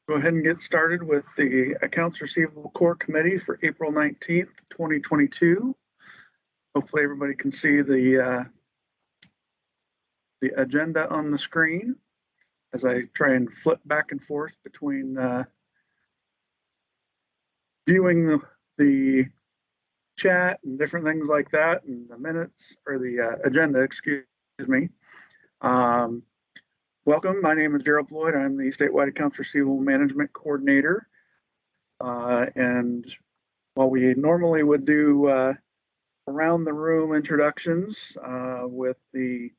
Go ahead and get started with the Accounts Receivable Core Committee for April 19th, 2022. Hopefully everybody can see the agenda on the screen as I try and flip back and forth between viewing the chat and different things like that, and the minutes, or the agenda, excuse me. Welcome, my name is Gerald Floyd. I'm the Statewide Accounts Receivable Management Coordinator. And while we normally would do around the room introductions, with the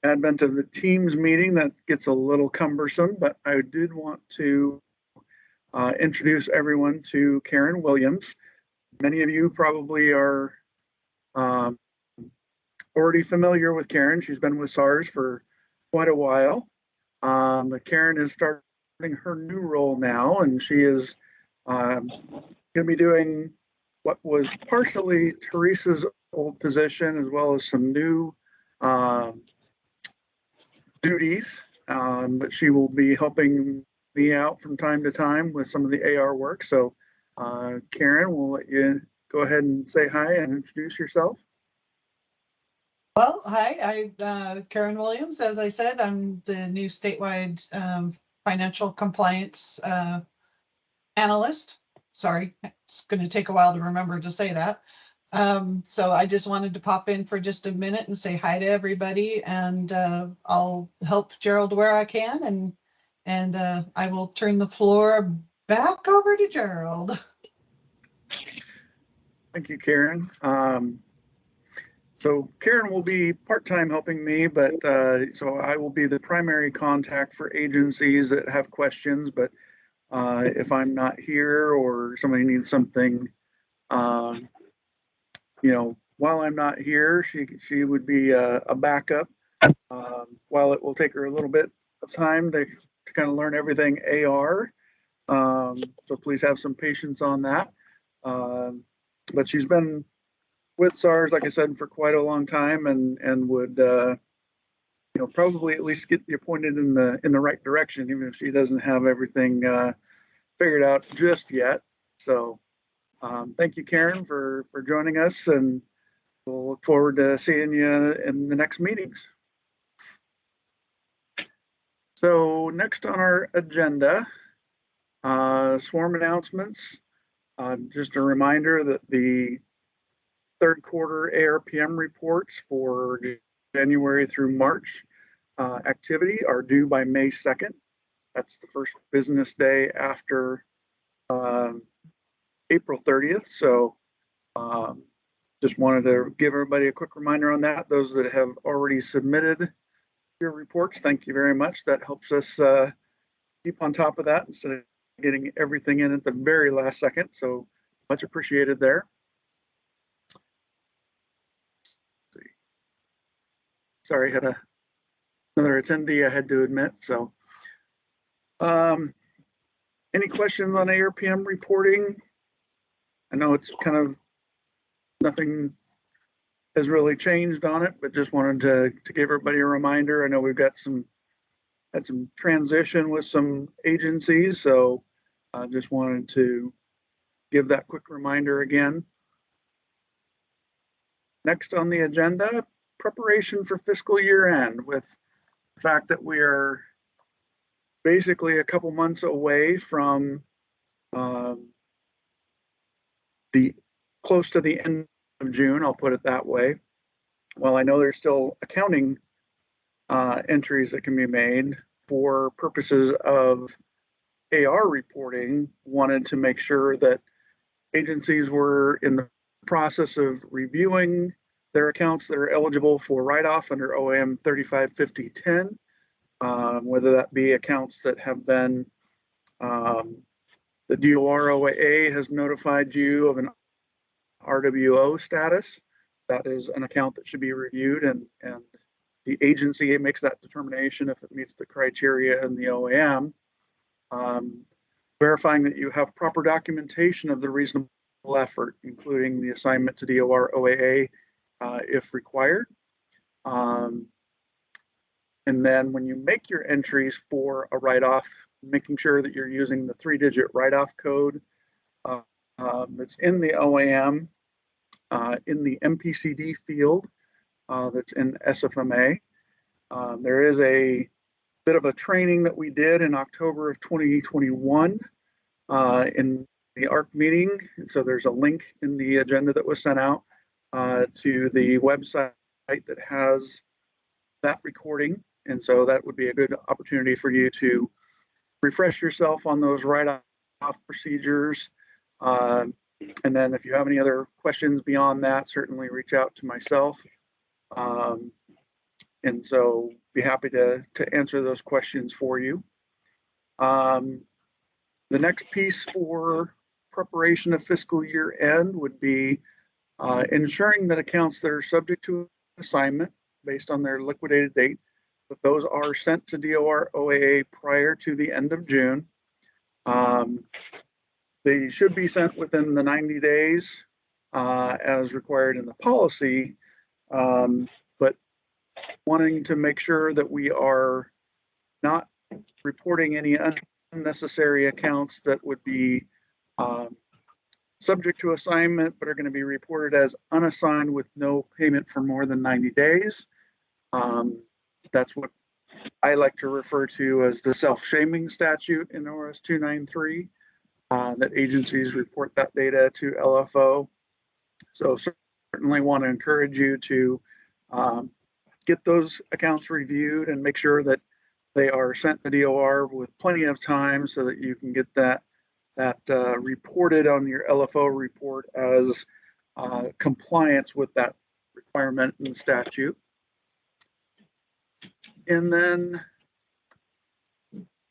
advent of the Teams meeting, that gets a little cumbersome, but I did want to introduce everyone to Karen Williams. Many of you probably are already familiar with Karen. She's been with SARS for quite a while. But Karen is starting her new role now, and she is going to be doing what was partially Teresa's old position, as well as some new duties. But she will be helping me out from time to time with some of the AR work. So Karen, we'll let you go ahead and say hi and introduce yourself. Well, hi, I'm Karen Williams. As I said, I'm the new statewide financial compliance analyst. Sorry, it's going to take a while to remember to say that. So I just wanted to pop in for just a minute and say hi to everybody, and I'll help Gerald where I can, and I will turn the floor back over to Gerald. Thank you, Karen. So Karen will be part-time helping me, but so I will be the primary contact for agencies that have questions. But if I'm not here or somebody needs something, you know, while I'm not here, she would be a backup. While it will take her a little bit of time to kind of learn everything AR, so please have some patience on that. But she's been with SARS, like I said, for quite a long time, and would you know, probably at least get you pointed in the right direction, even if she doesn't have everything figured out just yet. So thank you, Karen, for joining us, and we'll look forward to seeing you in the next meetings. So next on our agenda, swarm announcements. Just a reminder that the third quarter ARPM reports for January through March activity are due by May 2nd. That's the first business day after April 30th. So just wanted to give everybody a quick reminder on that. Those that have already submitted your reports, thank you very much. That helps us keep on top of that instead of getting everything in at the very last second. So much appreciated there. Sorry, had another attendee I had to admit. So any questions on ARPM reporting? I know it's kind of nothing has really changed on it, but just wanted to give everybody a reminder. I know we've got had some transition with some agencies, so I just wanted to give that quick reminder again. Next on the agenda, preparation for fiscal year end, with the fact that we are basically a couple months away from the close to the end of June, I'll put it that way. While I know there's still accounting entries that can be made for purposes of AR reporting, wanted to make sure that agencies were in the process of reviewing their accounts that are eligible for write-off under OAM 355010, whether that be accounts that have been, the DOR OAA has notified you of an RWO status. That is an account that should be reviewed, and the agency makes that determination if it meets the criteria in the OAM. Verifying that you have proper documentation of the reasonable effort, including the assignment to DOR OAA if required. And then when you make your entries for a write-off making sure that you're using the 3-digit write-off code that's in the OAM, in the MPCD field that's in SFMA. There is a bit of a training that we did in October of 2021 in the ARC meeting. And so there's a link in the agenda that was sent out to the website that has that recording. And so that would be a good opportunity for you to refresh yourself on those write-off procedures. And then if you have any other questions beyond that, certainly reach out to myself. And so be happy to answer those questions for you. The next piece for preparation of fiscal year end would be ensuring that accounts that are subject to assignment based on their liquidated date, that those are sent to DOR OAA prior to the end of June. They should be sent within the 90 days as required in the policy, but wanting to make sure that we are not reporting any unnecessary accounts that would be subject to assignment, but are going to be reported as unassigned with no payment for more than 90 days. That's what I like to refer to as the self-shaming statute in ORS 293, that agencies report that data to LFO. So certainly want to encourage you to get those accounts reviewed and make sure that they are sent to DOR with plenty of time so that you can get that reported on your LFO report as compliance with that requirement in the statute. And then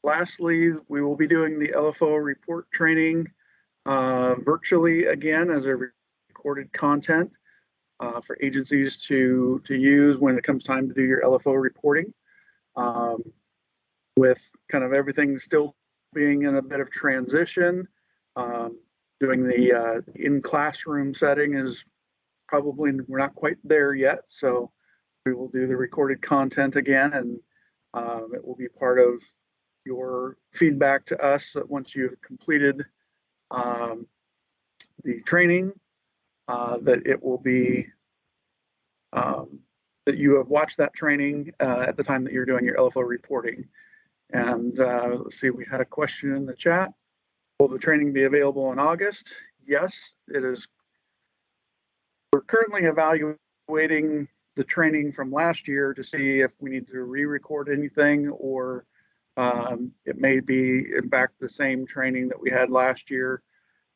lastly, we will be doing the LFO report training virtually again as a recorded content for agencies to use when it comes time to do your LFO reporting. With kind of everything still being in a bit of transition, doing the in-classroom setting is probably, we're not quite there yet. So we will do the recorded content again, and it will be part of your feedback to us that once you've completed the training, that it will be that you have watched that training at the time that you're doing your LFO reporting. And let's see, we had a question in the chat. Will the training be available in August? Yes, it is. We're currently evaluating the training from last year to see if we need to re-record anything, or it may be in fact the same training that we had last year.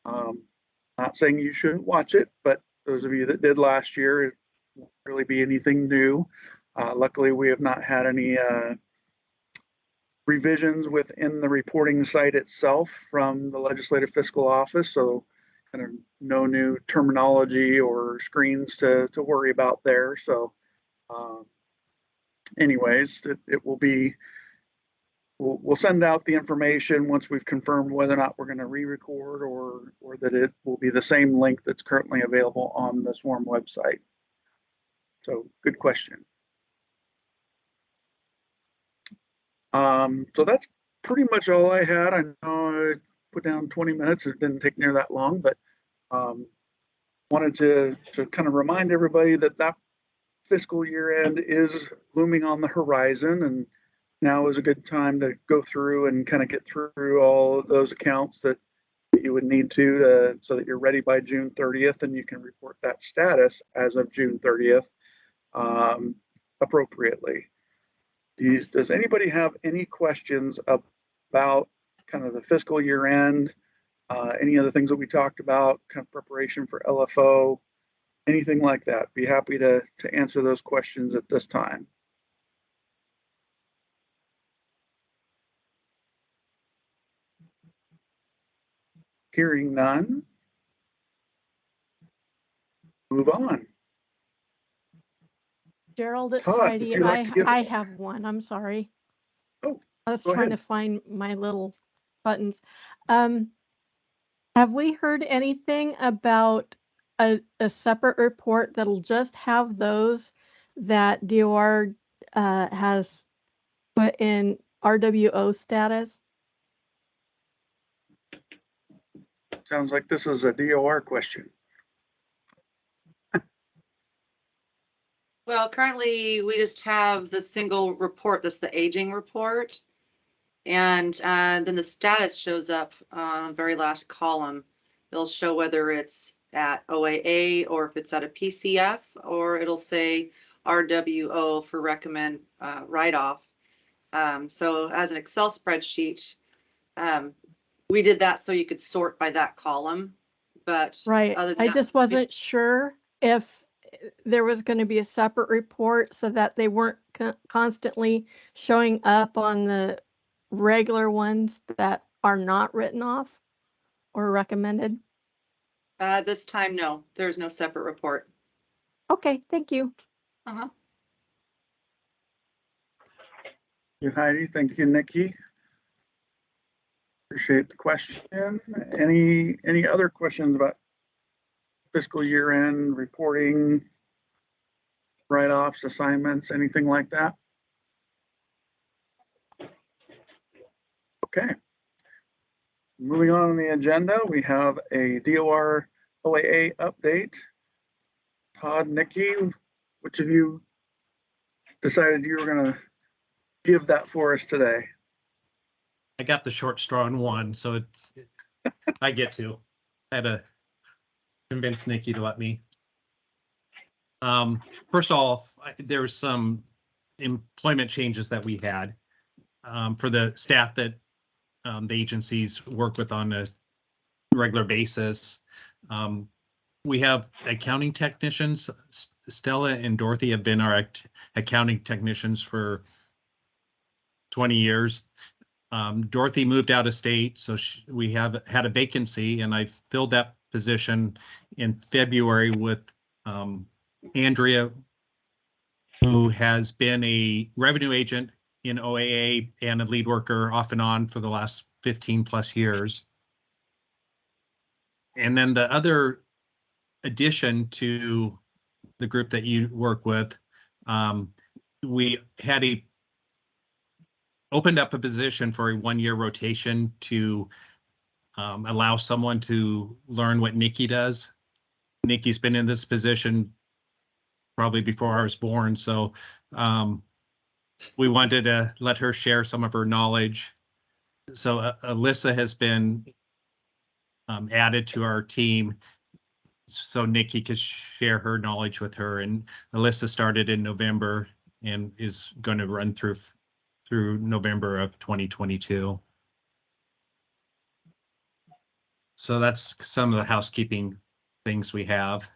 Not saying you shouldn't watch it, but those of you that did last year, it won't really be anything new. Luckily, we have not had any revisions within the reporting site itself from the Legislative Fiscal Office, so kind of no new terminology or screens to worry about there. So anyways, it will be, we'll send out the information once we've confirmed whether or not we're going to re-record or that it will be the same link that's currently available on the SWARM website. So good question. So that's pretty much all I had. I know I put down 20 minutes. It didn't take near that long, but wanted to kind of remind everybody that that fiscal year end is looming on the horizon, and now is a good time to go through and kind of get through all of those accounts that you would need to so that you're ready by June 30th and you can report that status as of June 30th appropriately. Does anybody have any questions about kind of the fiscal year end, any of the things that we talked about, kind of preparation for LFO, anything like that? Be happy to answer those questions at this time. Hearing none, move on. Gerald, it's Todd, Heidi. would you like to give- I have one. I'm sorry. Oh, I was go trying ahead. to find my little buttons. Have we heard anything about a separate report that'll just have those that DOR has put in RWO status? Sounds like this is a DOR question. Well, currently we just have the single report, that's the aging report. And then the status shows up on the very last column. It'll show whether it's at OAA or if it's at a PCF, or it'll say RWO for recommend write-off. So as an Excel spreadsheet, we did that so you could sort by that column. But Right. other than I that, just wasn't sure if there was going to be a separate report so that they weren't constantly showing up on the regular ones that are not written off or recommended. this time, no, there's no separate report. Okay, thank you. Uh-huh. Thank you, Heidi. Thank you, Nikki. Appreciate the question. Any other questions about fiscal year end reporting, write-offs, assignments, anything like that? Okay. Moving on the agenda, we have a DOR OAA update. Todd, Nikki, which of you decided you were going to give that for us today? I got the short straw in one, so I get to. I had to convince Nikki to let me. First off, there was some employment changes that we had for the staff that the agencies work with on a regular basis. We have accounting technicians. Stella and Dorothy have been our accounting technicians for 20 years. Dorothy moved out of state, so we have had a vacancy, and I filled that position in February with Andrea, who has been a revenue agent in OAA and a lead worker off and on for the last 15 plus years. And then the other addition to the group that you work with, we had opened up a position for a 1-year rotation to allow someone to learn what Nikki does. Nikki's been in this position probably before I was born, so we wanted to let her share some of her knowledge. So Alyssa has been added to our team so Nikki could share her knowledge with her, and Alyssa started in November and is going to run through November of 2022. So that's some of the housekeeping things we have.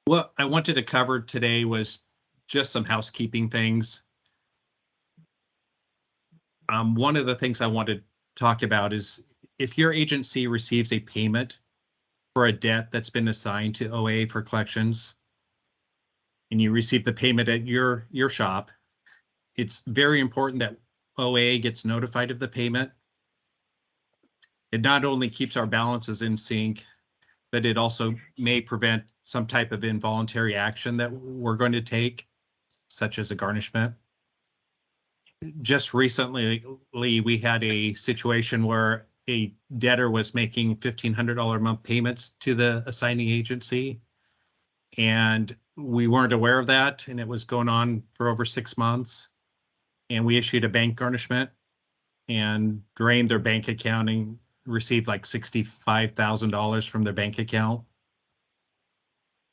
What I wanted to cover today was just some housekeeping things. One of the things I wanted to talk about is if your agency receives a payment for a debt that's been assigned to OA for collections, and you receive the payment at your shop, it's very important that OA gets notified of the payment. It not only keeps our balances in sync, but it also may prevent some type of involuntary action that we're going to take, such as a garnishment. Just recently, we had a situation where a debtor was making $1,500 a month payments to the assigning agency, and we weren't aware of that, and it was going on for over 6 months. And we issued a bank garnishment and drained their bank account and received like $65,000 from their bank account.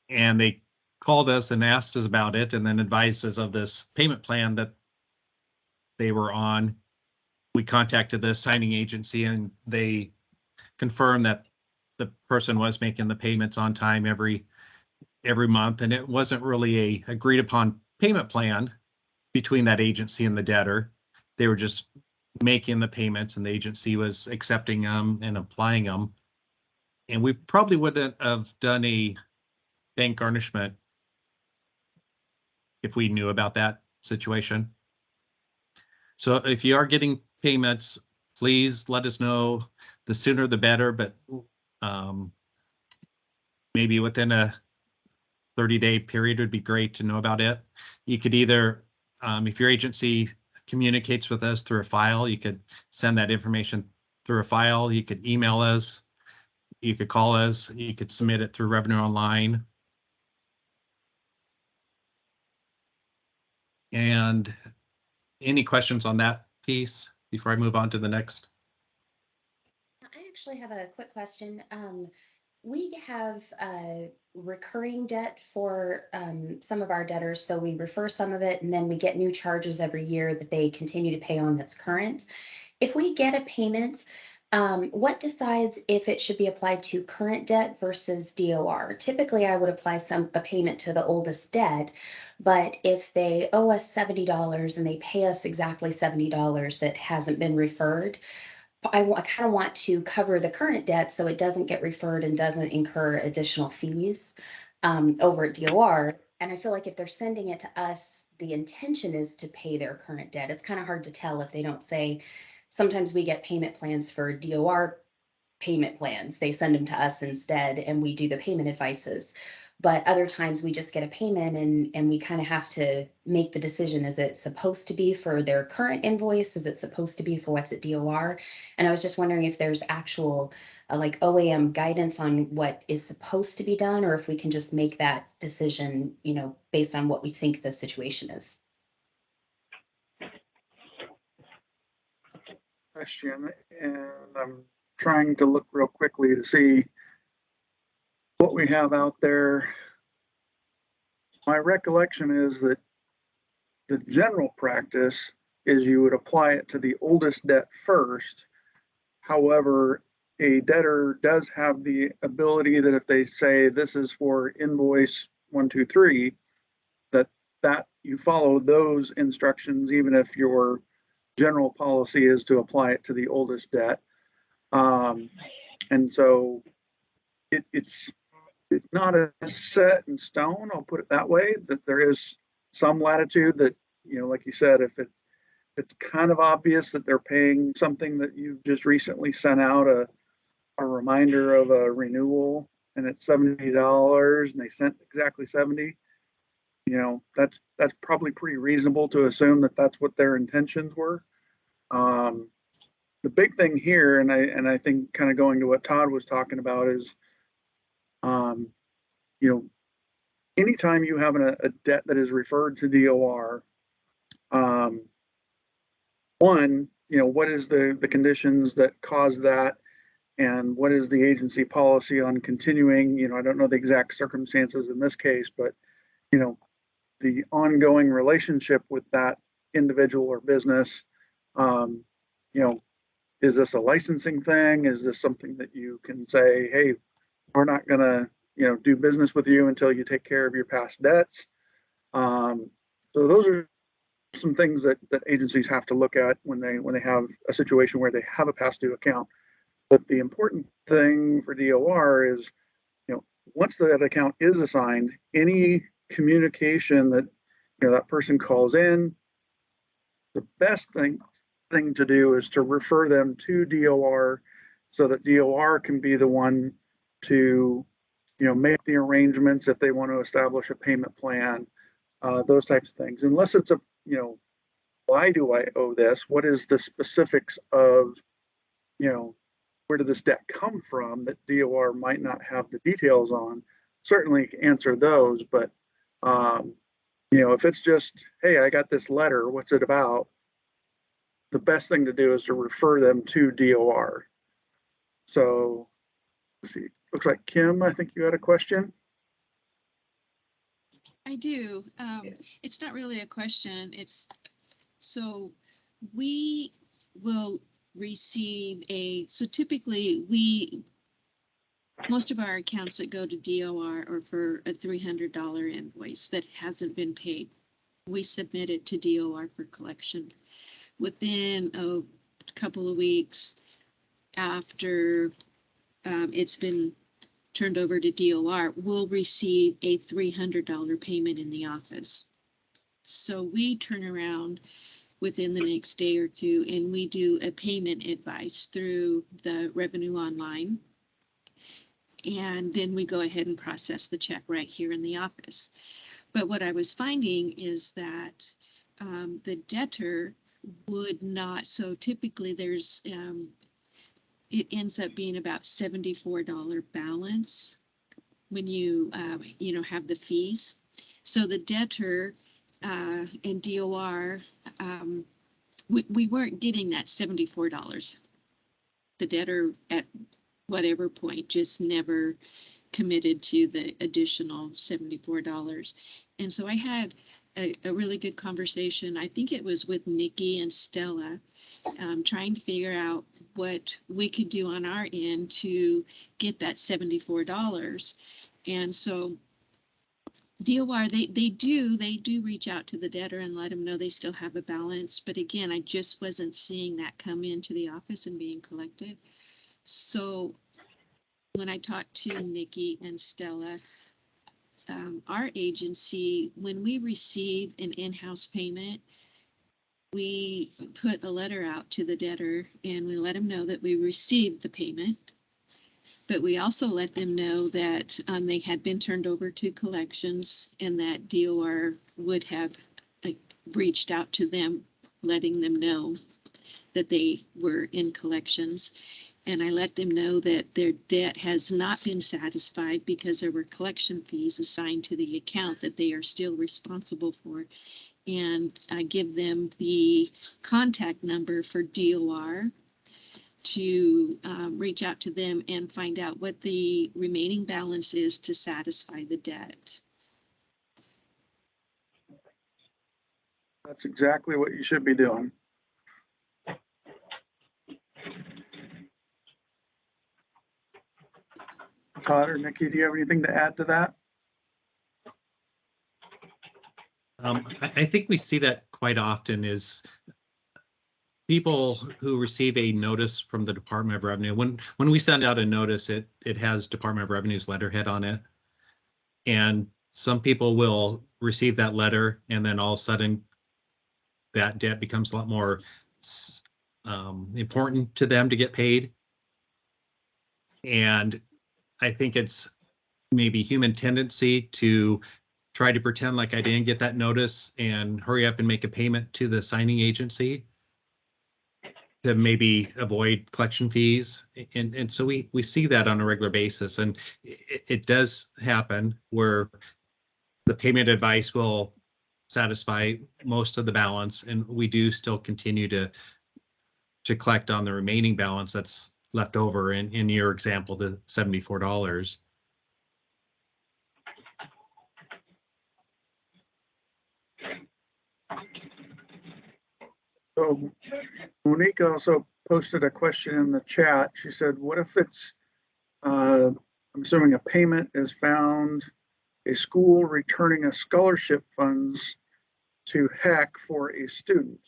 And they called us and asked us about it, and then advised us of this payment plan that they were on. We contacted the signing agency, and they confirmed that the person was making the payments on time every month, and it wasn't really a agreed upon payment plan between that agency and the debtor. They were just making the payments, and the agency was accepting them and applying them. And we probably wouldn't have done a bank garnishment if we knew about that situation. So if you are getting payments, please let us know. The sooner the better, but maybe within a 30-day period would be great to know about it. You could either, if your agency communicates with us through a file, you could send that information through a file. You could email us, you could call us, you could submit it through Revenue Online. And any questions on that piece before I move on to the next? I actually have a quick question. We have recurring debt for some of our debtors, so we refer some of it and then we get new charges every year that they continue to pay on that's current. If we get a payment, what decides if it should be applied to current debt versus DOR? Typically, I would apply a payment to the oldest debt, but if they owe us $70 and they pay us exactly $70 that hasn't been referred, I kind of want to cover the current debt so it doesn't get referred and doesn't incur additional fees over at DOR. And I feel like if they're sending it to us, the intention is to pay their current debt. It's kind of hard to tell if they don't say. Sometimes we get payment plans for DOR payment plans. They send them to us instead and we do the payment advices. But other times we just get a payment and we kind of have to make the decision. Is it supposed to be for their current invoice? Is it supposed to be for what's at DOR? And I was just wondering if there's actual like OAM guidance on what is supposed to be done, or if we can just make that decision, you know, based on what we think the situation is. Question, and I'm trying to look real quickly to see what we have out there. My recollection is that the general practice is you would apply it to the oldest debt first. However, a debtor does have the ability that if they say this is for invoice 123, that you follow those instructions, even if your general policy is to apply it to the oldest debt. And so it's not a set in stone, I'll put it that way, that there is some latitude that, you know, like you said, if it's kind of obvious that they're paying something that you've just recently sent out a reminder of a renewal and it's $70 and they sent exactly 70, you know, that's probably pretty reasonable to assume that that's what their intentions were. The big thing here, and I think kind of going to what Todd was talking about is, you know, anytime you have a debt that is referred to DOR, one, you know, what is the conditions that cause that, and what is the agency policy on continuing? You know, I don't know the exact circumstances in this case, but you know, the ongoing relationship with that individual or business. You know, is this a licensing thing? Is this something that you can say, hey, we're not gonna, you know, do business with you until you take care of your past debts? So those are some things that agencies have to look at when they have a situation where they have a past due account. But the important thing for DOR is, you know, once that account is assigned, any communication that, you know, that person calls in, the best thing to do is to refer them to DOR so that DOR can be the one to, you know, make the arrangements if they want to establish a payment plan, those types of things. Unless it's a, you know, why do I owe this? What is the specifics of, you know, where did this debt come from that DOR might not have the details on? Certainly answer those, but you know, if it's just, hey, I got this letter, what's it about? The best thing to do is to refer them to DOR. So let's see, looks like Kim, I think you had a question. I do. It's not really a question. It's so we will receive so typically most of our accounts that go to DOR are for a $300 invoice that hasn't been paid. We submit it to DOR for collection. Within a couple of weeks after it's been turned over to DOR, we'll receive a $300 payment in the office. So we turn around within the next day or two and we do a payment advice through the Revenue Online. And then we go ahead and process the check right here in the office. But what I was finding is that the debtor would not, so typically there's it ends up being about $74 balance when you, have the fees. So the debtor and DOR, we weren't getting that $74. The debtor at whatever point just never committed to the additional $74. And so I had a really good conversation. I think it was with Nikki and Stella, trying to figure out what we could do on our end to get that $74. And so DOR, they do reach out to the debtor and let them know they still have a balance. But again, I just wasn't seeing that come into the office and being collected. So when I talked to Nikki and Stella, our agency, when we receive an in-house payment, we put a letter out to the debtor and we let them know that we received the payment. But we also let them know that they had been turned over to collections and that DOR would have reached out to them, letting them know that they were in collections. And I let them know that their debt has not been satisfied because there were collection fees assigned to the account that they are still responsible for. And I give them the contact number for DOR to reach out to them and find out what the remaining balance is to satisfy the debt. That's exactly what you should be doing. Todd or Nikki, do you have anything to add to that? I think we see that quite often is people who receive a notice from the Department of Revenue. When we send out a notice, it has Department of Revenue's letterhead on it. And some people will receive that letter and then all of a sudden that debt becomes a lot more important to them to get paid. And I think it's maybe human tendency to try to pretend like I didn't get that notice and hurry up and make a payment to the signing agency to maybe avoid collection fees. And so we see that on a regular basis. And it does happen where the payment advice will satisfy most of the balance, and we do still continue to collect on the remaining balance that's left over in your example, the $74. So Monique also posted a question in the chat. She said, what if it's, I'm assuming a payment is found, a school returning a scholarship funds to HEC for a student?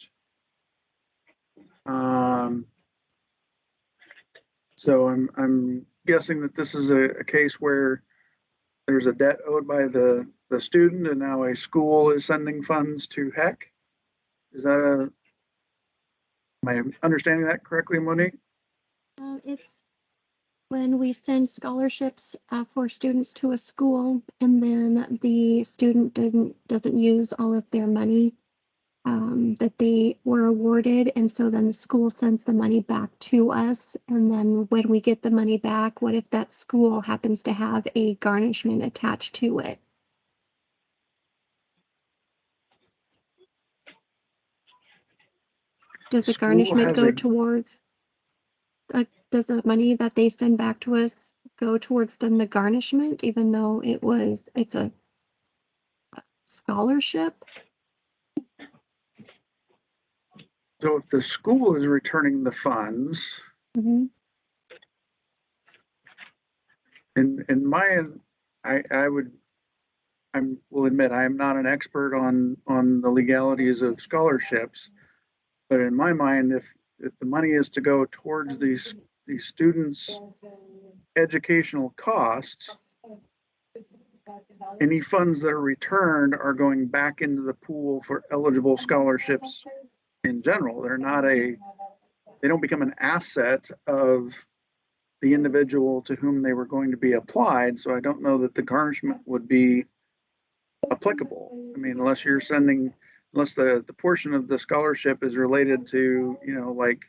So I'm guessing that this is a case where there's a debt owed by the student and now a school is sending funds to HEC. Is that am I understanding that correctly, Monique? It's when we send scholarships for students to a school and then the student doesn't use all of their money that they were awarded, and so then the school sends the money back to us. And then when we get the money back, what if that school happens to have a garnishment attached to it? Does the garnishment go towards, does the money that they send back to us go towards then the garnishment, even though it's a scholarship? So if the school is returning the funds, Mm-hmm. in my, I will admit I am not an expert on the legalities of scholarships, but in my mind, if the money is to go towards these students' educational costs, any funds that are returned are going back into the pool for eligible scholarships in general. They don't become an asset of the individual to whom they were going to be applied. So I don't know that the garnishment would be applicable. I mean, unless the portion of the scholarship is related to, like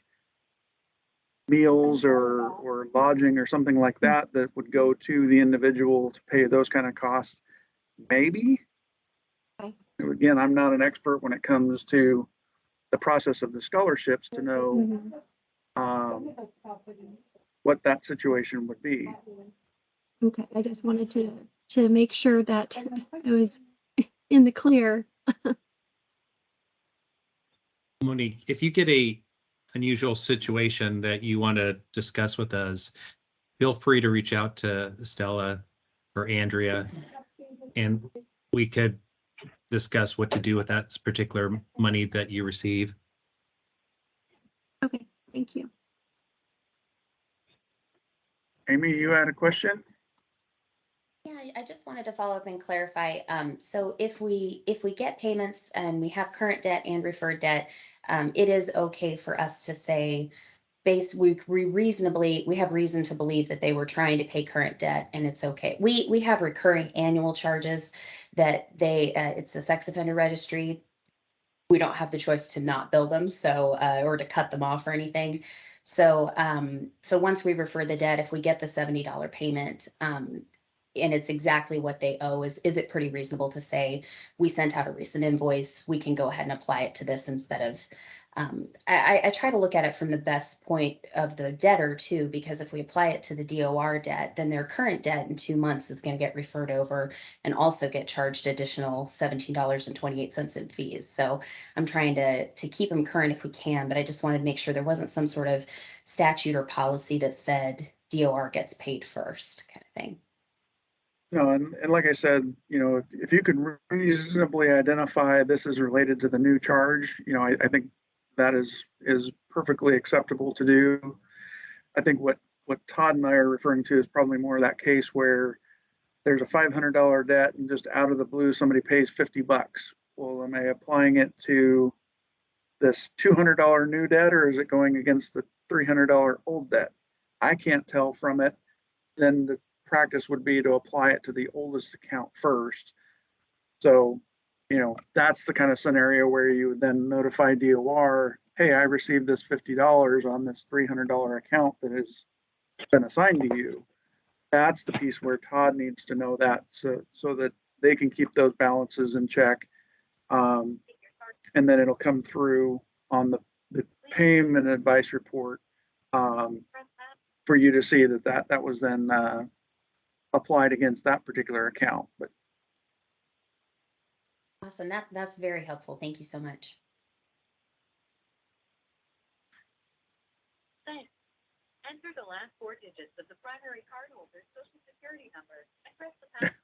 meals or lodging or something like that that would go to the individual to pay those kind of costs. Maybe. Okay. Again, I'm not an expert when it comes to the process of the scholarships to know Mhm. what that situation would be. Okay, I just wanted to make sure that I was in the clear. Monique, if you get a unusual situation that you want to discuss with us, feel free to reach out to Stella or Andrea, and we could discuss what to do with that particular money that you receive. Okay, thank you. Amy, you had a question? Yeah, I just wanted to follow up and clarify. So if we get payments and we have current debt and referred debt, it is okay for us to say, we have reason to believe that they were trying to pay current debt, and it's okay. We have recurring annual charges that it's the sex offender registry. We don't have the choice to not bill them, so or to cut them off or anything. So once we refer the debt, if we get the $70 payment, and it's exactly what they owe, is it pretty reasonable to say we sent out a recent invoice, we can go ahead and apply it to this instead of I try to look at it from the best point of the debtor too, because if we apply it to the DOR debt, then their current debt in 2 months is going to get referred over and also get charged additional $17.28 in fees. So I'm trying to keep them current if we can, but I just wanted to make sure there wasn't some sort of statute or policy that said DOR gets paid first kind of thing. No, and like I said, if you could reasonably identify this is related to the new charge, I think that is perfectly acceptable to do. I think what Todd and I are referring to is probably more of that case where there's a $500 debt and just out of the blue somebody pays $50. Well, am I applying it to this $200 new debt, or is it going against the $300 old debt? I can't tell from it. Then the practice would be to apply it to the oldest account first. So, that's the kind of scenario where you would then notify DOR, hey, I received this $50 on this $300 account that has been assigned to you. That's the piece where Todd needs to know that so that they can keep those balances in check. And then it'll come through on the payment advice report for you to see that was then applied against that particular account. But Awesome. That's very helpful. Thank you so much. Thanks. Enter the last 4 digits of the primary cardholder's social security number and press the pound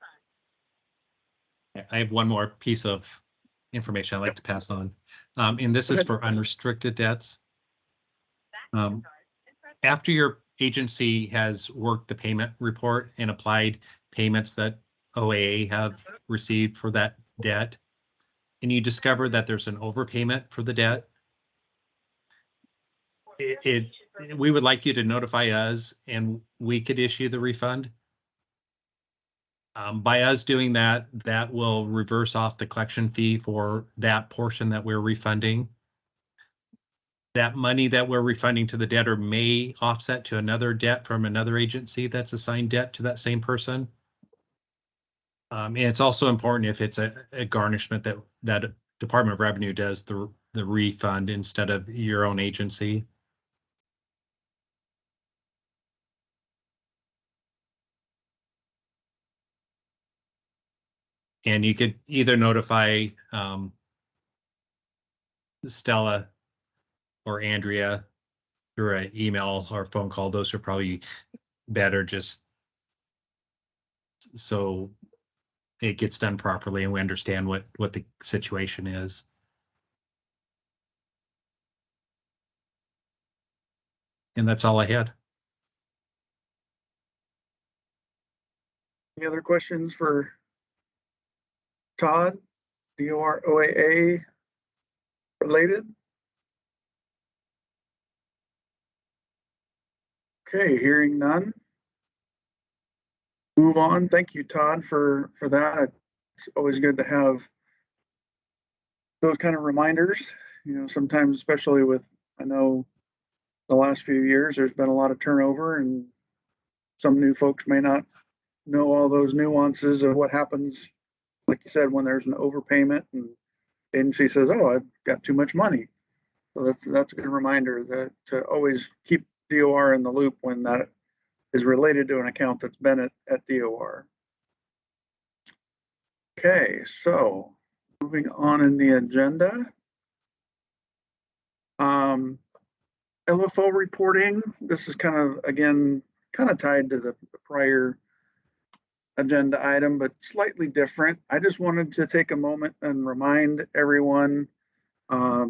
sign. I have one more piece of information I'd like to pass on. And this is for unrestricted debts. After your agency has worked the payment report and applied payments that OAA have received for that debt, and you discover that there's an overpayment for the debt, we would like you to notify us and we could issue the refund. By us doing that, that will reverse off the collection fee for that portion that we're refunding. That money that we're refunding to the debtor may offset to another debt from another agency that's assigned debt to that same person. And it's also important if it's a garnishment that Department of Revenue does the refund instead of your own agency. And you could either notify Stella or Andrea through an email or phone call. Those are probably better, just so it gets done properly and we understand what the situation is. And that's all I had. any other questions for Todd, DOR OAA related? Okay, hearing none. Move on. Thank you, Todd, for that. It's always good to have those kind of reminders, sometimes, especially with, I know the last few years, there's been a lot of turnover, and some new folks may not know all those nuances of what happens, like you said, when there's an overpayment and the agency says, oh, I've got too much money. So that's a good reminder that to always keep DOR in the loop when that is related to an account that's been at DOR. Okay, so moving on in the agenda. LFO reporting, this is kind of, again, kind of tied to the prior agenda item, but slightly different. I just wanted to take a moment and remind everyone, I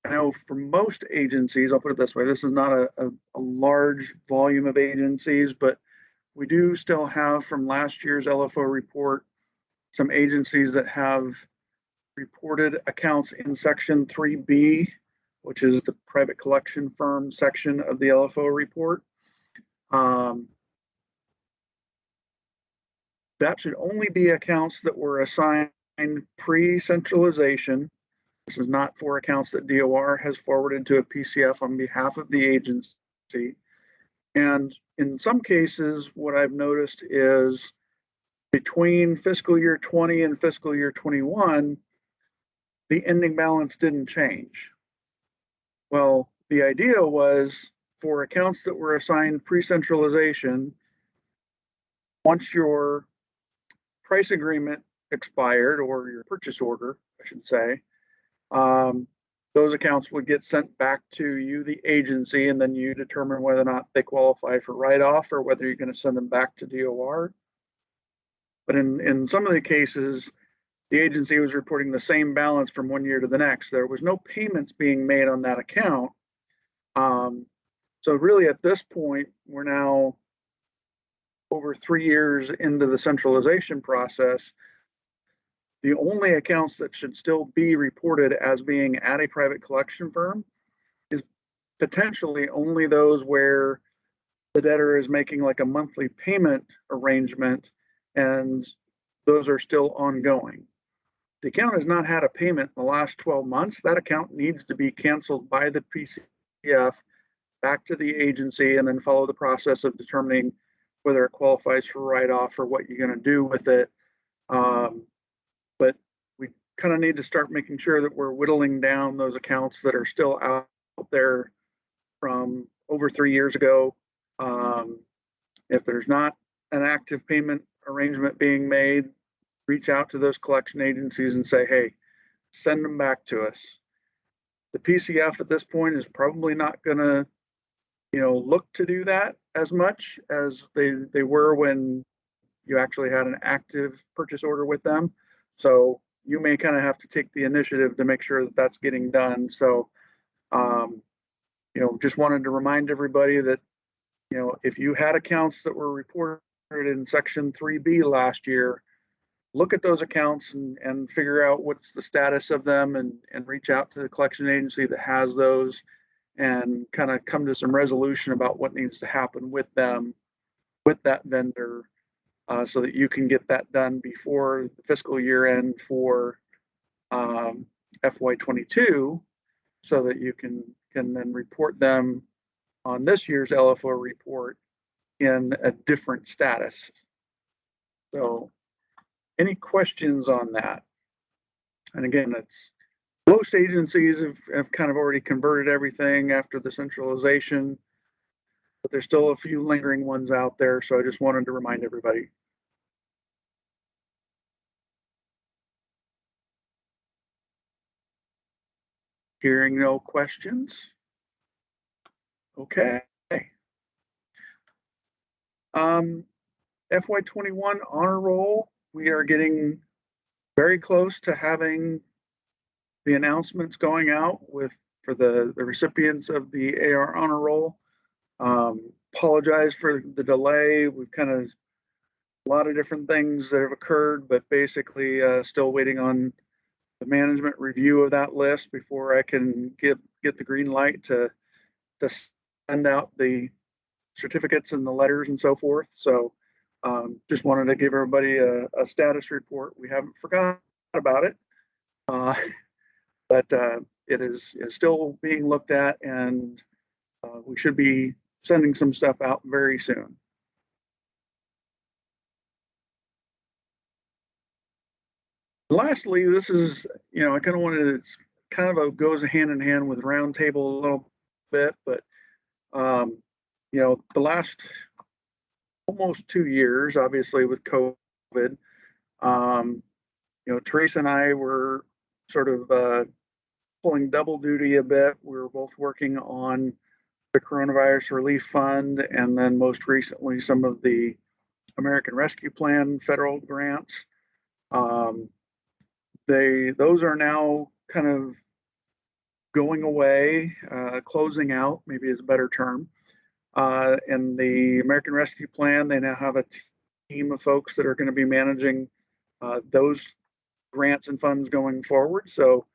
know for most agencies, I'll put it this way, this is not a large volume of agencies, but we do still have from last year's LFO report, some agencies that have reported accounts in section 3B, which is the private collection firm section of the LFO report. That should only be accounts that were assigned pre-centralization. This is not for accounts that DOR has forwarded to a PCF on behalf of the agency. And in some cases, what I've noticed is between fiscal year 20 and fiscal year 21, the ending balance didn't change. Well, the idea was for accounts that were assigned pre-centralization, once your price agreement expired, or your purchase order, I should say, those accounts would get sent back to you, the agency, and then you determine whether or not they qualify for write-off or whether you're going to send them back to DOR. But in some of the cases, the agency was reporting the same balance from one year to the next. There was no payments being made on that account. So really at this point, we're now over 3 years into the centralization process. The only accounts that should still be reported as being at a private collection firm is potentially only those where the debtor is making like a monthly payment arrangement, and those are still ongoing. The account has not had a payment in the last 12 months. That account needs to be canceled by the PCF back to the agency and then follow the process of determining whether it qualifies for write-off or what you're going to do with it. But we kind of need to start making sure that we're whittling down those accounts that are still out there from over 3 years ago. If there's not an active payment arrangement being made, reach out to those collection agencies and say, hey, send them back to us. The PCF at this point is probably not going to, look to do that as much as they were when you actually had an active purchase order with them. So you may kind of have to take the initiative to make sure that that's getting done. So, just wanted to remind everybody that, if you had accounts that were reported in section 3B last year, look at those accounts and figure out what's the status of them, and reach out to the collection agency that has those and kind of come to some resolution about what needs to happen with them, with that vendor, so that you can get that done before the fiscal year end for FY22, so that you can then report them on this year's LFO report in a different status. So any questions on that? And again, it's most agencies have kind of already converted everything after the centralization, but there's still a few lingering ones out there. So I just wanted to remind everybody. Hearing no questions. Okay. FY21 honor roll, we are getting very close to having the announcements going out for the recipients of the AR honor roll. Apologize for the delay. We've kind of a lot of different things that have occurred, but basically still waiting on the management review of that list before I can get the green light to send out the certificates and the letters and so forth. So just wanted to give everybody a status report. We haven't forgotten about it, but it is still being looked at, and we should be sending some stuff out very soon. Lastly, this is, I kind of wanted, it's kind of goes hand in hand with roundtable a little bit, but, the last almost 2 years, obviously with COVID, Teresa and I were sort of pulling double duty a bit. We were both working on the Coronavirus Relief Fund, and then most recently, some of the American Rescue Plan federal grants. Those are now kind of going away, closing out, maybe is a better term. And the American Rescue Plan, they now have a team of folks that are going to be managing those grants and funds going forward. So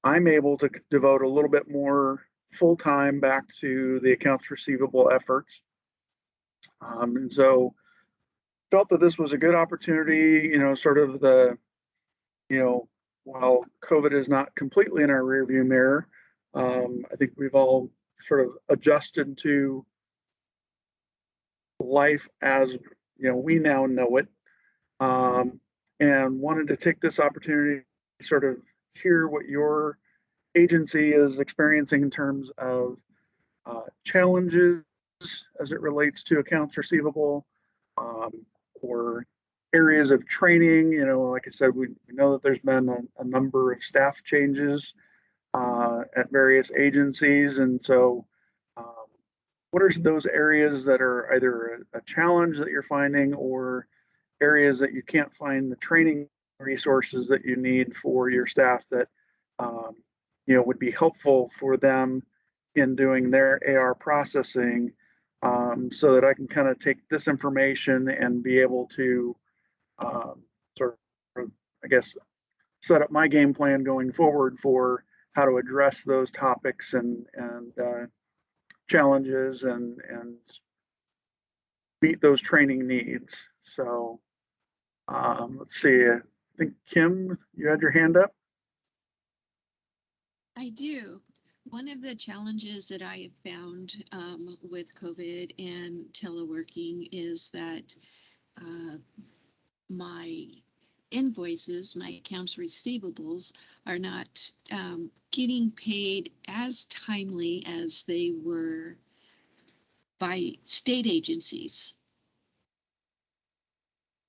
I'm able to devote a little bit more full time back to the accounts receivable efforts. And so felt that this was a good opportunity, sort of while COVID is not completely in our rearview mirror, I think we've all sort of adjusted to life as, we now know it, and wanted to take this opportunity to sort of hear what your agency is experiencing in terms of challenges as it relates to accounts receivable, or areas of training. Like I said, we know that there's been a number of staff changes at various agencies. And so what are those areas that are either a challenge that you're finding, or areas that you can't find the training resources that you need for your staff that would be helpful for them in doing their AR processing, so that I can kind of take this information and be able to sort of, I guess, set up my game plan going forward for how to address those topics and challenges and meet those training needs. So let's see. I think Kim, you had your hand up. I do. One of the challenges that I have found with COVID and teleworking is that my invoices, my accounts receivables, are not getting paid as timely as they were by state agencies.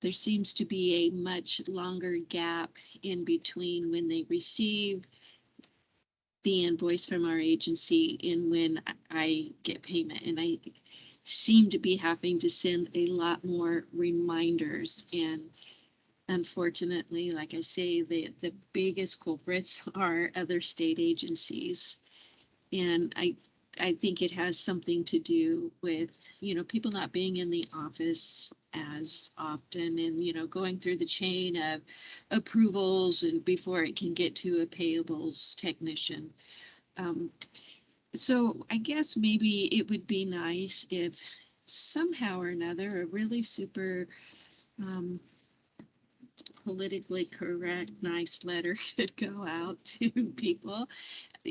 There seems to be a much longer gap in between when they receive the invoice from our agency and when I get payment. And I seem to be having to send a lot more reminders. And unfortunately, like I say, the biggest culprits are other state agencies. And I think it has something to do with, people not being in the office as often and, going through the chain of approvals and before it can get to a payables technician. So I guess maybe it would be nice if somehow or another a really super politically correct, nice letter could go out to people,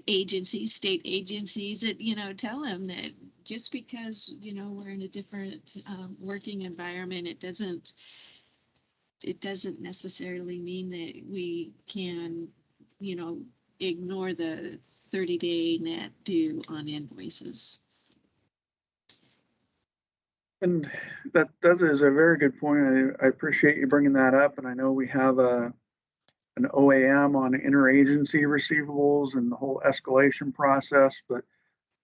agencies, state agencies that, tell them that just because, we're in a different working environment, it doesn't necessarily mean that we can, ignore the 30-day net due on invoices. And that is a very good point. I appreciate you bringing that up. And I know we have an OAM on interagency receivables and the whole escalation process. But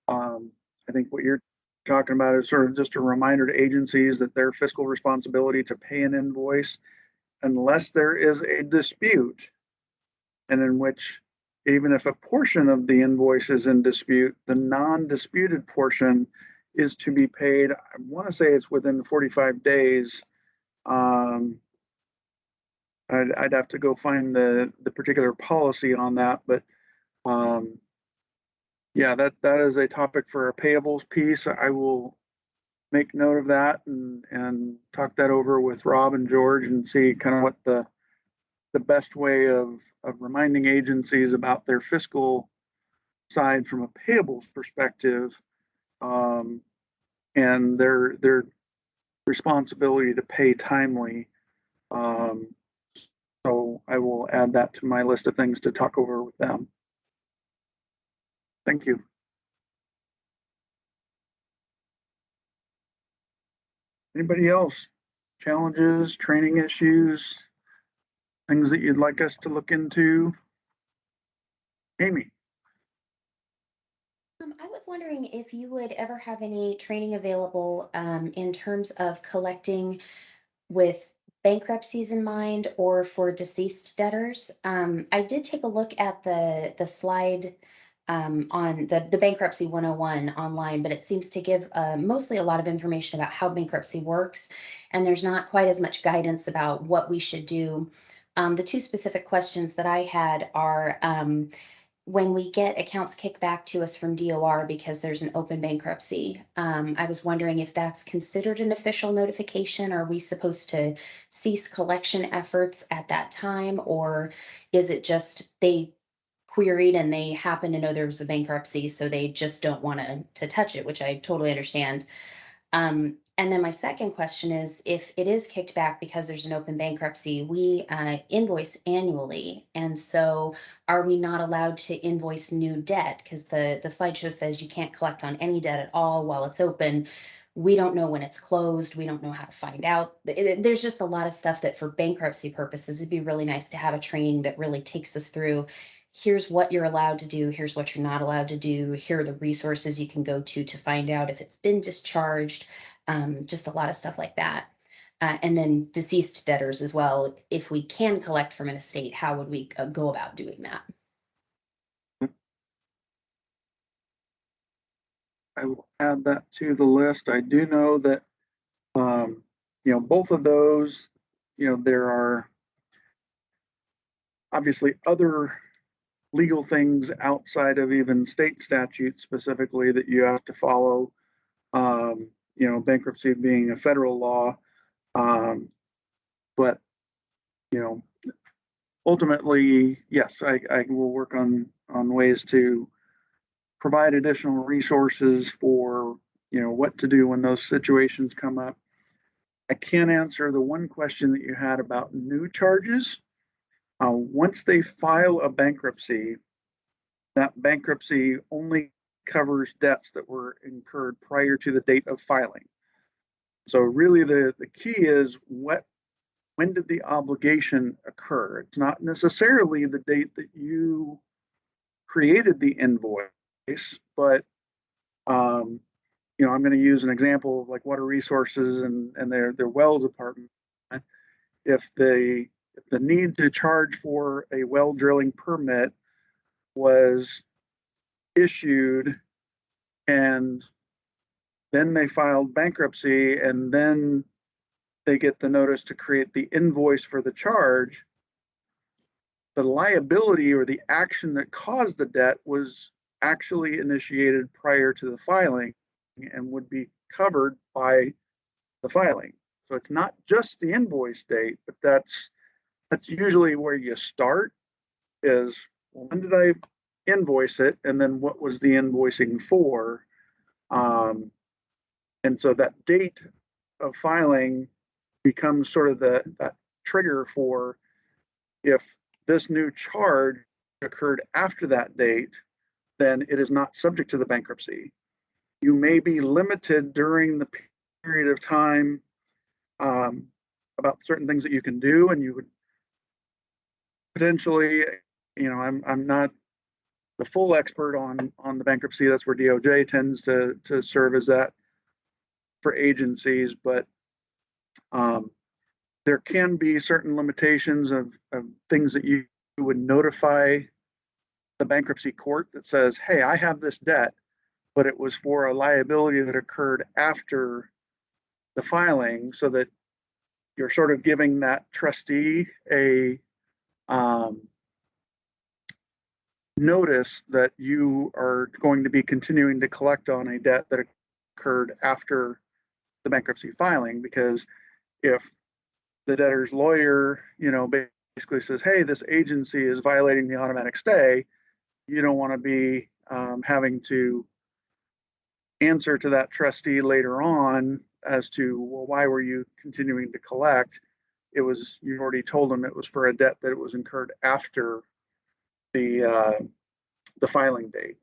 I think what you're talking about is sort of just a reminder to agencies that their fiscal responsibility to pay an invoice, unless there is a dispute, and in which even if a portion of the invoice is in dispute, the non-disputed portion is to be paid. I want to say it's within the 45 days. I'd have to go find the particular policy on that, but yeah, that is a topic for a payables piece. I will make note of that and talk that over with Rob and George and see kind of what the best way of reminding agencies about their fiscal side from a payables perspective, and their responsibility to pay timely. So I will add that to my list of things to talk over with them. Thank you. Anybody else? Challenges, training issues, things that you'd like us to look into? Amy. I was wondering if you would ever have any training available in terms of collecting with bankruptcies in mind or for deceased debtors. I did take a look at the slide on the Bankruptcy 101 online, but it seems to give mostly a lot of information about how bankruptcy works, and there's not quite as much guidance about what we should do. The two specific questions that I had are, when we get accounts kicked back to us from DOR because there's an open bankruptcy, I was wondering if that's considered an official notification. Are we supposed to cease collection efforts at that time? Or is it just they queried and they happen to know there was a bankruptcy, so they just don't want to touch it, which I totally understand. And then my second question is, if it is kicked back because there's an open bankruptcy, we invoice annually. And so are we not allowed to invoice new debt? Because the slideshow says you can't collect on any debt at all while it's open. We don't know when it's closed. We don't know how to find out. There's just a lot of stuff that for bankruptcy purposes, it'd be really nice to have a training that really takes us through. Here's what you're allowed to do. Here's what you're not allowed to do. Here are the resources you can go to find out if it's been discharged. Just a lot of stuff like that. And then deceased debtors as well. If we can collect from an estate, how would we go about doing that? I will add that to the list. I do know that, both of those, there are obviously other legal things outside of even state statutes specifically that you have to follow. Bankruptcy being a federal law, but ultimately, yes, I will work on ways to provide additional resources for what to do when those situations come up. I can't answer the one question that you had about new charges. Once they file a bankruptcy, that bankruptcy only covers debts that were incurred prior to the date of filing. So really the key is when did the obligation occur? It's not necessarily the date that you created the invoice, but I'm going to use an example of like Water Resources and their well department. If the need to charge for a well drilling permit was issued and then they filed bankruptcy and then they get the notice to create the invoice for the charge, the liability or the action that caused the debt was actually initiated prior to the filing and would be covered by the filing. So it's not just the invoice date, but that's usually where you start is, well, when did I invoice it? And then what was the invoicing for? And so that date of filing becomes sort of that trigger for if this new charge occurred after that date, then it is not subject to the bankruptcy. You may be limited during the period of time about certain things that you can do, and you would potentially, I'm not the full expert on the bankruptcy. That's where DOJ tends to serve as that for agencies, but there can be certain limitations of things that you would notify the bankruptcy court that says, hey, I have this debt, but it was for a liability that occurred after the filing, so that you're sort of giving that trustee a notice that you are going to be continuing to collect on a debt that occurred after the bankruptcy filing. Because if the debtor's lawyer, basically says, hey, this agency is violating the automatic stay, you don't want to be having to answer to that trustee later on as to, well, why were you continuing to collect? It was, you already told them it was for a debt that it was incurred after the filing date.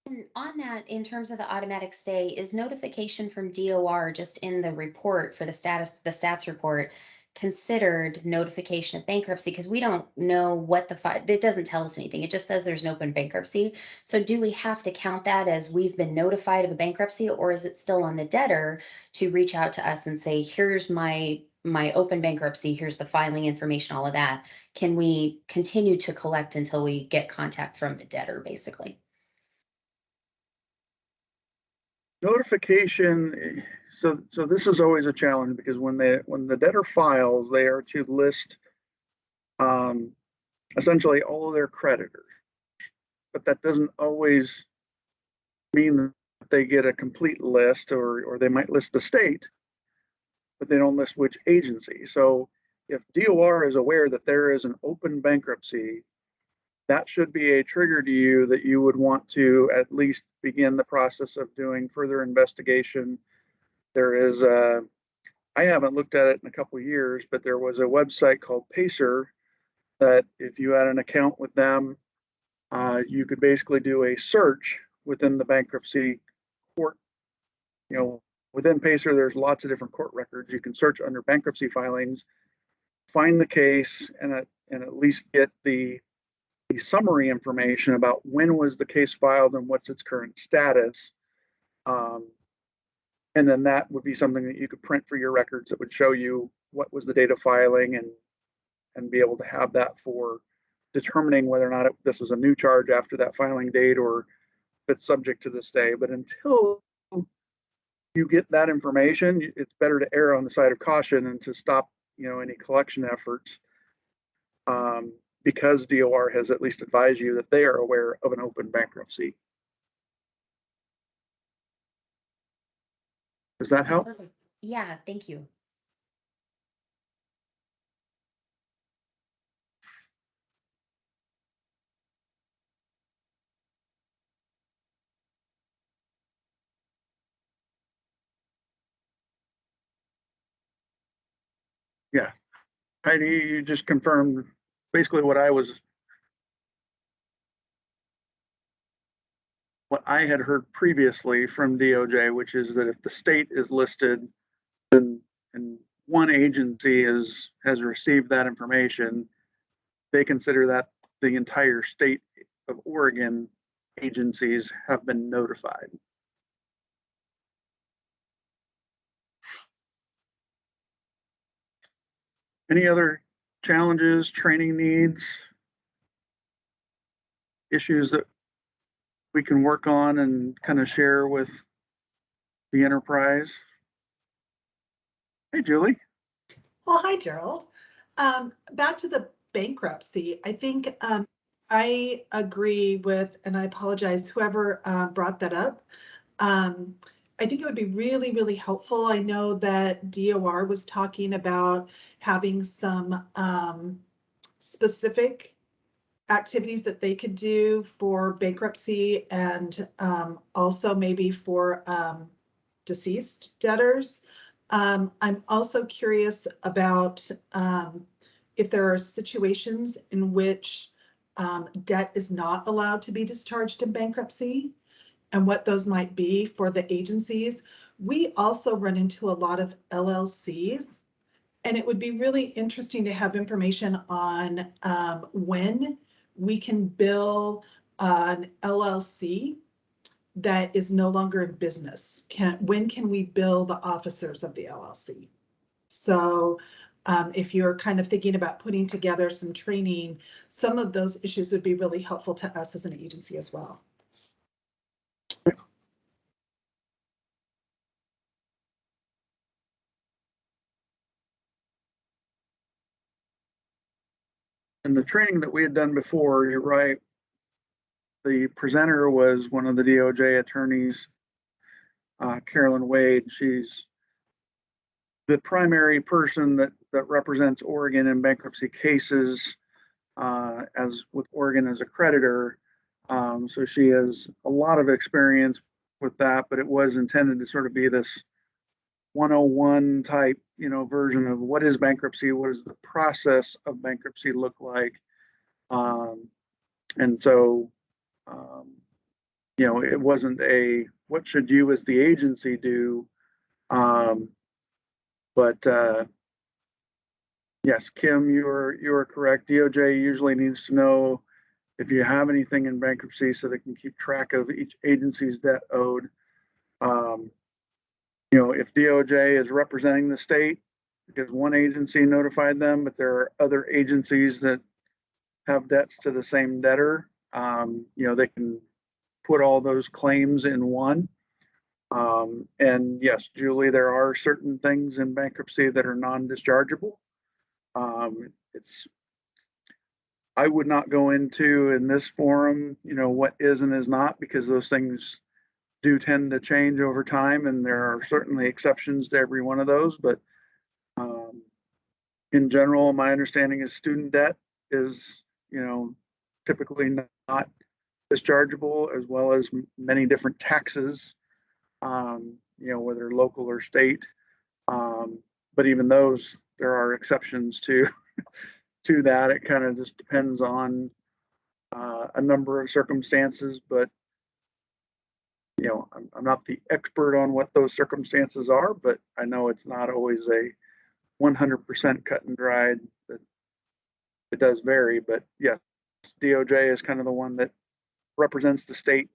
And on that, in terms of the automatic stay, is notification from DOR just in the report for the stats report considered notification of bankruptcy? Because we don't know what it doesn't tell us anything. It just says there's an open bankruptcy. So do we have to count that as we've been notified of a bankruptcy, or is it still on the debtor to reach out to us and say, here's my open bankruptcy, here's the filing information, all of that? Can we continue to collect until we get contact from the debtor, basically? Notification, so this is always a challenge, because when the debtor files, they are to list essentially all of their creditors, but that doesn't always mean that they get a complete list, or they might list the state, but they don't list which agency. So if DOR is aware that there is an open bankruptcy, that should be a trigger to you that you would want to at least begin the process of doing further investigation. There is I haven't looked at it in a couple of years, but there was a website called Pacer that if you had an account with them, you could basically do a search within the bankruptcy court. You know, within Pacer, there's lots of different court records. You can search under bankruptcy filings, find the case, and at least get the summary information about when was the case filed and what's its current status. And then that would be something that you could print for your records that would show you what was the date of filing, and be able to have that for determining whether or not this is a new charge after that filing date, or if it's subject to the stay. But until you get that information, it's better to err on the side of caution and to stop, any collection efforts. Because DOR has at least advised you that they are aware of an open bankruptcy. Does that help? Perfect. Yeah, thank you. Yeah. Heidi, you just confirmed basically what I had heard previously from DOJ, which is that if the state is listed and one agency has received that information, they consider that the entire state of Oregon agencies have been notified. Any other challenges, training needs, issues that we can work on and kind of share with the enterprise? Hey, Julie. Well, hi, Gerald. Back to the bankruptcy. I think I agree with, and I apologize, whoever brought that up. I think it would be really, really helpful. I know that DOR was talking about having some specific activities that they could do for bankruptcy, and also maybe for deceased debtors. I'm also curious about if there are situations in which debt is not allowed to be discharged in bankruptcy, and what those might be for the agencies. We also run into a lot of LLCs, and it would be really interesting to have information on when we can bill an LLC that is no longer in business. When can we bill the officers of the LLC? So if you're kind of thinking about putting together some training, some of those issues would be really helpful to us as an agency as well. And the training that we had done before, you're right, the presenter was one of the DOJ attorneys, Carolyn Wade. She's the primary person that represents Oregon in bankruptcy cases, as with Oregon as a creditor. So she has a lot of experience with that, but it was intended to sort of be this 101 type, version of what is bankruptcy, what does the process of bankruptcy look like. And so, it wasn't a what should you as the agency do, but yes, Kim, you're correct. DOJ usually needs to know if you have anything in bankruptcy so they can keep track of each agency's debt owed. If DOJ is representing the state because one agency notified them, but there are other agencies that have debts to the same debtor, they can put all those claims in one. And yes, Julie, there are certain things in bankruptcy that are non-dischargeable. I would not go into in this forum, what is and is not, because those things do tend to change over time, and there are certainly exceptions to every one of those. But in general, my understanding is student debt is, typically not dischargeable, as well as many different taxes, whether local or state. But even those, there are exceptions to that. It kind of just depends on a number of circumstances, but I'm not the expert on what those circumstances are, but I know it's not always a 100% cut and dried. It does vary, but yes, DOJ is kind of the one that represents the state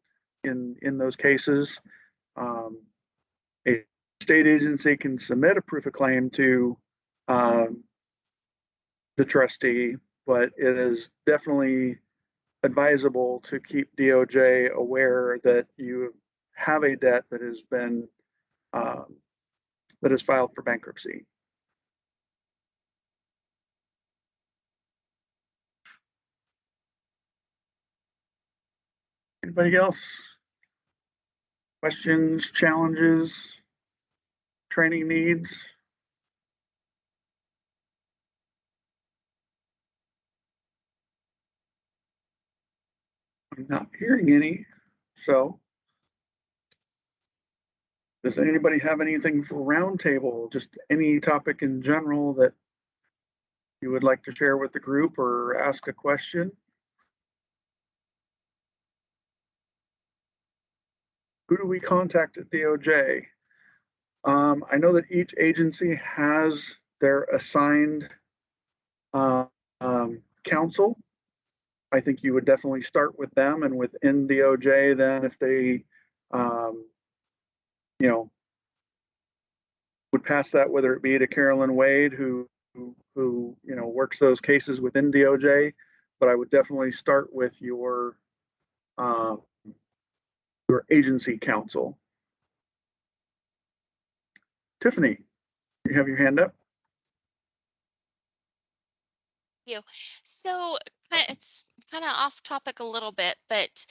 in those cases. A state agency can submit a proof of claim to the trustee, but it is definitely advisable to keep DOJ aware that you have a debt that has been that is filed for bankruptcy. Anybody else? Questions, challenges, training needs? I'm not hearing any. So does anybody have anything for roundtable? Just any topic in general that you would like to share with the group or ask a question? Who do we contact at DOJ? I know that each agency has their assigned counsel. I think you would definitely start with them, and within DOJ, then if they, would pass that, whether it be to Carolyn Wade, who works those cases within DOJ, but I would definitely start with your agency counsel. Tiffany, you have your hand up. You. So it's kind of off topic a little bit, but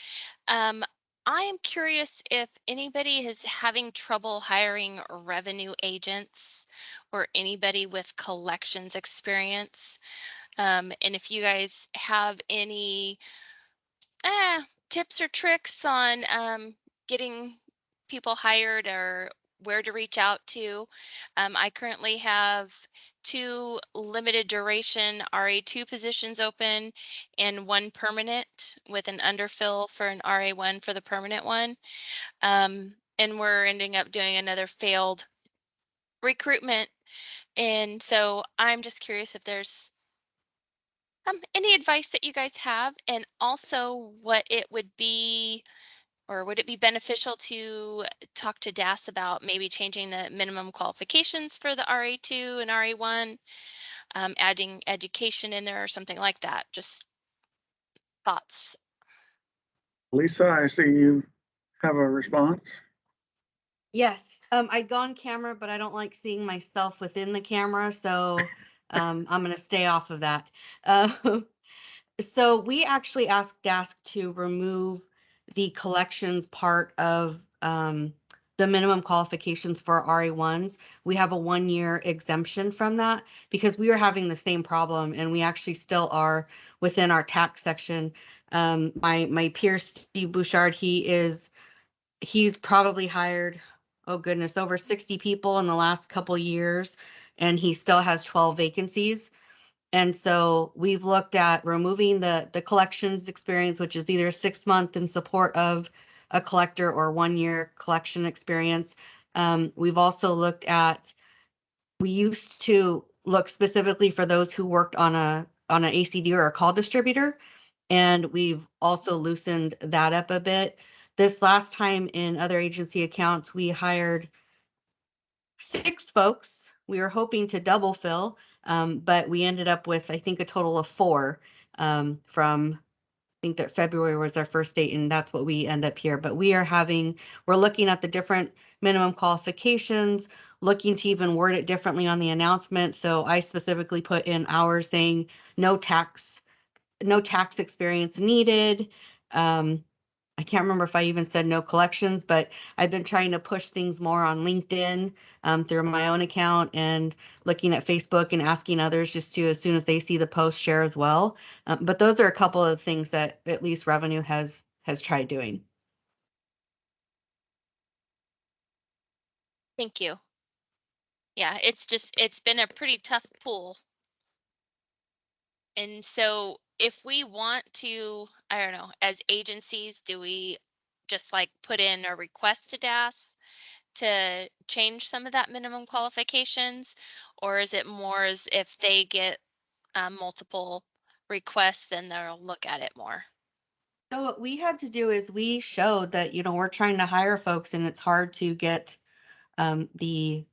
I am curious if anybody is having trouble hiring revenue agents or anybody with collections experience. And if you guys have any tips or tricks on getting people hired or where to reach out to. I currently have 2 limited duration RA2 positions open and 1 permanent with an underfill for an RA1 for the permanent one. And we're ending up doing another failed recruitment. And so I'm just curious if there's any advice that you guys have, and also what it would be, or would it be beneficial to talk to DAS about maybe changing the minimum qualifications for the RA2 and RA1, adding education in there or something like that? Just thoughts. Lisa, I see you have a response. Yes, I'd go on camera, but I don't like seeing myself within the camera, so I'm going to stay off of that. So we actually asked DASC to remove the collections part of the minimum qualifications for RA1s. We have a 1-year exemption from that because we were having the same problem, and we actually still are within our tax section. My peer, Steve Bouchard, he's probably hired, oh goodness, over 60 people in the last couple years, and he still has 12 vacancies. And so we've looked at removing the collections experience, which is either 6 month in support of a collector or 1 year collection experience. We've also looked at, we used to look specifically for those who worked on an ACD or a call distributor, and we've also loosened that up a bit. This last time in other agency accounts, we hired 6 folks. We were hoping to double fill, but we ended up with, I think, a total of 4 from, I think that February was our first date, and that's what we end up here. But we're looking at the different minimum qualifications, looking to even word it differently on the announcement. So I specifically put in hours saying no tax experience needed. I can't remember if I even said no collections, but I've been trying to push things more on LinkedIn through my own account, and looking at Facebook and asking others just to, as soon as they see the post, share as well. But those are a couple of things that at least Revenue has tried doing. Thank you. Yeah, it's been a pretty tough pool. And so if we want to, I don't know, as agencies, do we just like put in a request to DAS to change some of that minimum qualifications? Or is it more as if they get multiple requests, then they'll look at it more? So what we had to do is we showed that, we're trying to hire folks and it's hard to get the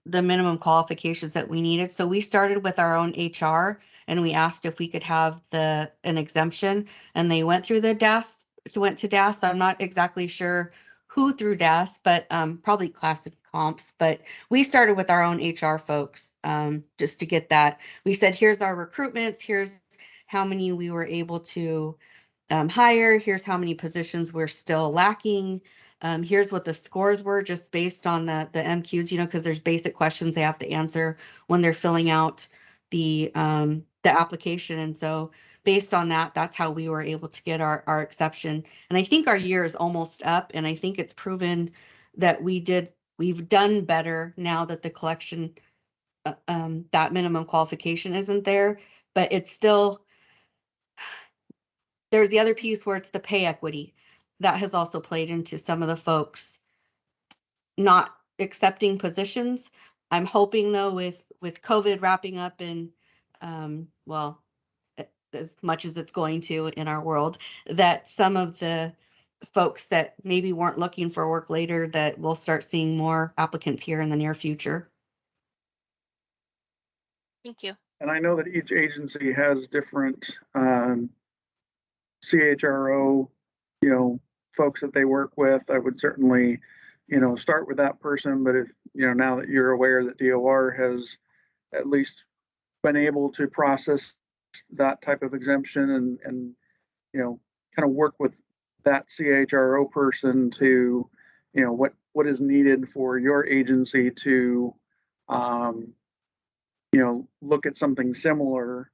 minimum qualifications that we needed. So we started with our own HR, and we asked if we could have an exemption, and they went through the DAS, went to DAS. I'm not exactly sure who through DAS, but probably Classic Comps. But we started with our own HR folks just to get that. We said, here's our recruitments, here's how many we were able to hire, here's how many positions we're still lacking. Here's what the scores were just based on the MQs, because there's basic questions they have to answer when they're filling out the application. And so based on that, that's how we were able to get our exception. And I think our year is almost up, and I think it's proven that we've done better now that the collection, that minimum qualification isn't there, but it's still, there's the other piece where it's the pay equity that has also played into some of the folks not accepting positions. I'm hoping though, with COVID wrapping up in, well, as much as it's going to in our world, that some of the folks that maybe weren't looking for work later, that we'll start seeing more applicants here in the near future. Thank you. And I know that each agency has different CHRO, folks that they work with. I would certainly, start with that person. But if, now that you're aware that DOR has at least been able to process that type of exemption and kind of work with that CHRO person to, what is needed for your agency to, look at something similar,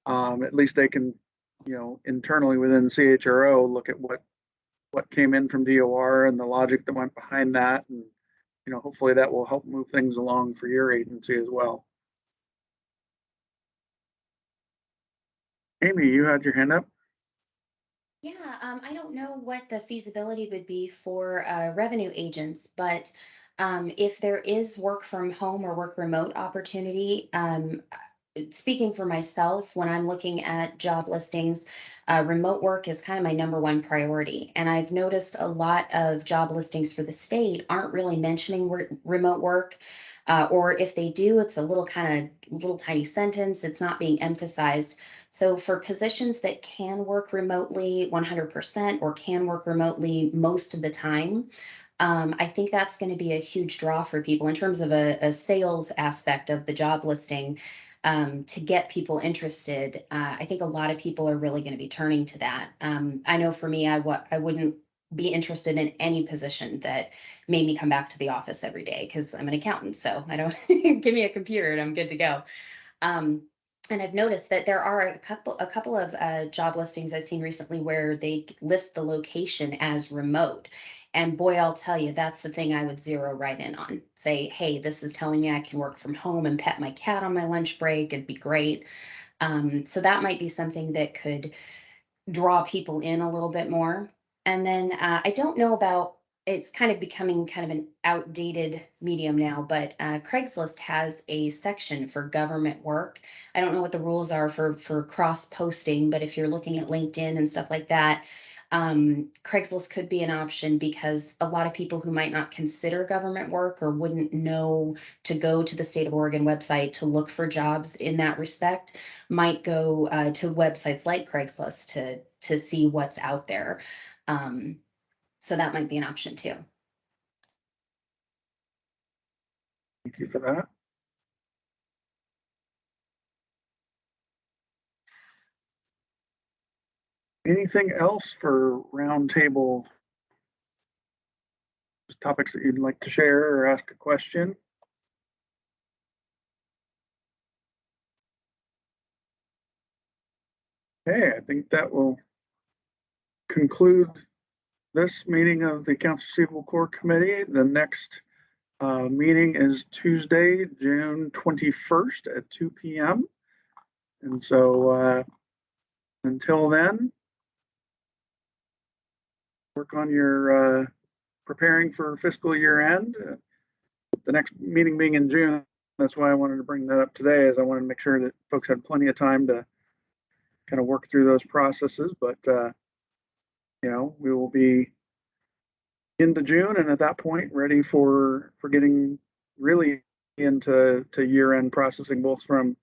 at least they can, internally within CHRO, look at what came in from DOR and the logic that went behind that. And, hopefully that will help move things along for your agency as well. Amy, you had your hand up. Yeah, I don't know what the feasibility would be for revenue agents, but if there is work from home or work remote opportunity, speaking for myself, when I'm looking at job listings, remote work is kind of my #1 priority. And I've noticed a lot of job listings for the state aren't really mentioning remote work. Or if they do, it's a little tiny sentence. It's not being emphasized. So for positions that can work remotely 100% or can work remotely most of the time, I think that's going to be a huge draw for people in terms of a sales aspect of the job listing. To get people interested, I think a lot of people are really going to be turning to that. I know for me, I wouldn't be interested in any position that made me come back to the office every day because I'm an accountant. So I don't give me a computer and I'm good to go. And I've noticed that there are a couple of job listings I've seen recently where they list the location as remote. And boy, I'll tell you, that's the thing I would zero right in on. Say, hey, this is telling me I can work from home and pet my cat on my lunch break. It'd be great. So that might be something that could draw people in a little bit more. And then I don't know about, it's kind of becoming kind of an outdated medium now, but Craigslist has a section for government work. I don't know what the rules are for cross posting, but if you're looking at LinkedIn and stuff like that, Craigslist could be an option because a lot of people who might not consider government work or wouldn't know to go to the state of Oregon website to look for jobs in that respect might go to websites like Craigslist to see what's out there. So that might be an option too. Thank you for that. Anything else for roundtable topics that you'd like to share or ask a question? Okay, I think that will conclude this meeting of the Accounts Receivable Core Committee. The next meeting is Tuesday, June 21st at 2 p.m. And so until then, work on your preparing for fiscal year end. The next meeting being in June, that's why I wanted to bring that up today, is I wanted to make sure that folks had plenty of time to kind of work through those processes. But you know, we will be into June, and at that point, ready for getting really into year-end processing, both from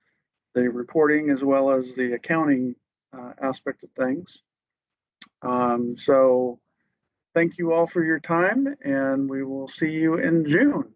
the reporting as well as the accounting aspect of things. So thank you all for your time, and we will see you in June.